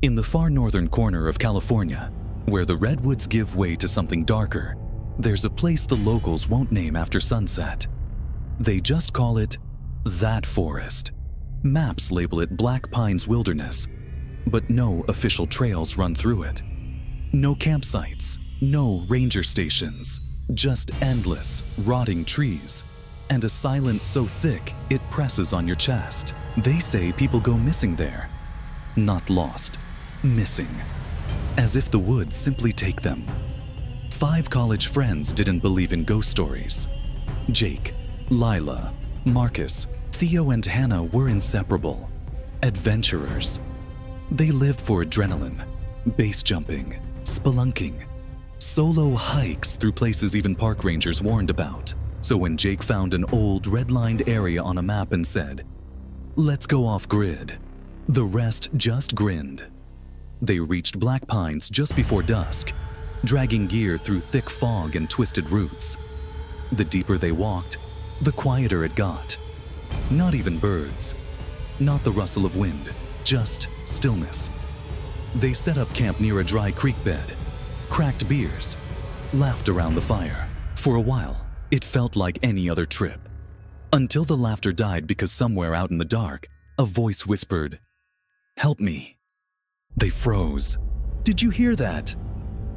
In the far northern corner of California, where the redwoods give way to something darker, there's a place the locals won't name after sunset. They just call it that forest. Maps label it Black Pines Wilderness, but no official trails run through it. No campsites, no ranger stations, just endless, rotting trees, and a silence so thick it presses on your chest. They say people go missing there. Not lost, missing. As if the woods simply take them. 5 college friends didn't believe in ghost stories. Jake, Lila, Marcus, Theo, and Hannah were inseparable. Adventurers. They lived for adrenaline, base jumping, spelunking, solo hikes through places even park rangers warned about. So when Jake found an old red-lined area on a map and said, "Let's go off-grid," the rest just grinned. They reached Black Pines just before dusk, dragging gear through thick fog and twisted roots. The deeper they walked, the quieter it got. Not even birds. Not the rustle of wind, just stillness. They set up camp near a dry creek bed, cracked beers, laughed around the fire. For a while, it felt like any other trip. Until the laughter died because somewhere out in the dark, a voice whispered, "Help me." They froze. "Did you hear that?"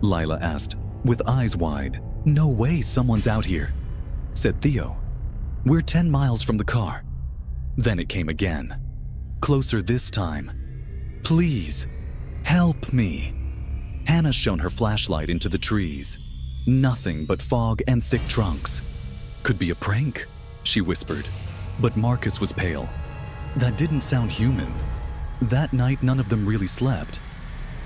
Lila asked, with eyes wide. "No way someone's out here," said Theo. "We're 10 miles from the car." Then it came again. Closer this time. "Please, help me." Hannah shone her flashlight into the trees. Nothing but fog and thick trunks. "Could be a prank," she whispered. But Marcus was pale. That didn't sound human. That night, none of them really slept.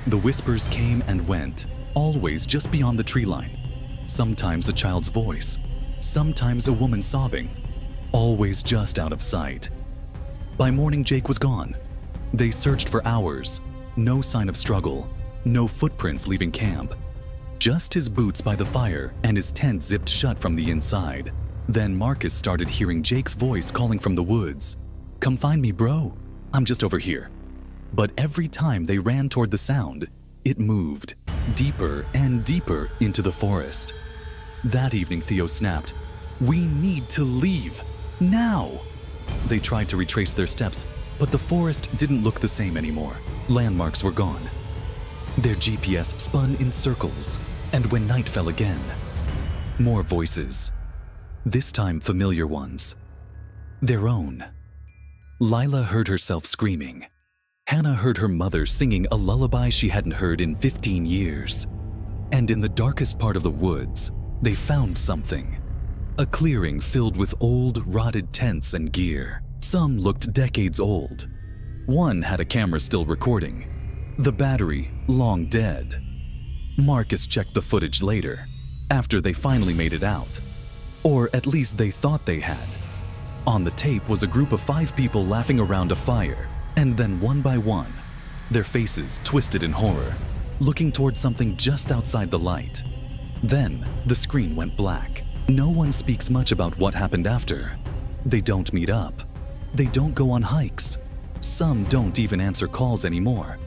The whispers came and went, always just beyond the tree line. Sometimes a child's voice, sometimes a woman sobbing, always just out of sight. By morning, Jake was gone. They searched for hours. No sign of struggle, no footprints leaving camp. Just his boots by the fire and his tent zipped shut from the inside. Then Marcus started hearing Jake's voice calling from the woods. "Come find me, bro. I'm just over here." But every time they ran toward the sound, it moved deeper and deeper into the forest. That evening, Theo snapped, "We need to leave, now!" They tried to retrace their steps, but the forest didn't look the same anymore. Landmarks were gone. Their GPS spun in circles, and when night fell again, more voices. This time familiar ones. Their own. Lila heard herself screaming. Hannah heard her mother singing a lullaby she hadn't heard in 15 years. And in the darkest part of the woods, they found something. A clearing filled with old, rotted tents and gear. Some looked decades old. One had a camera still recording. The battery, long dead. Marcus checked the footage later, after they finally made it out. Or at least they thought they had. On the tape was a group of 5 people laughing around a fire, and then one by one, their faces twisted in horror, looking towards something just outside the light. Then the screen went black. No one speaks much about what happened after. They don't meet up. They don't go on hikes. Some don't even answer calls anymore.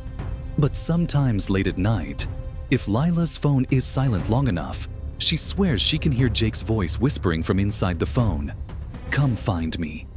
But sometimes late at night, if Lila's phone is silent long enough, she swears she can hear Jake's voice whispering from inside the phone. "Come find me.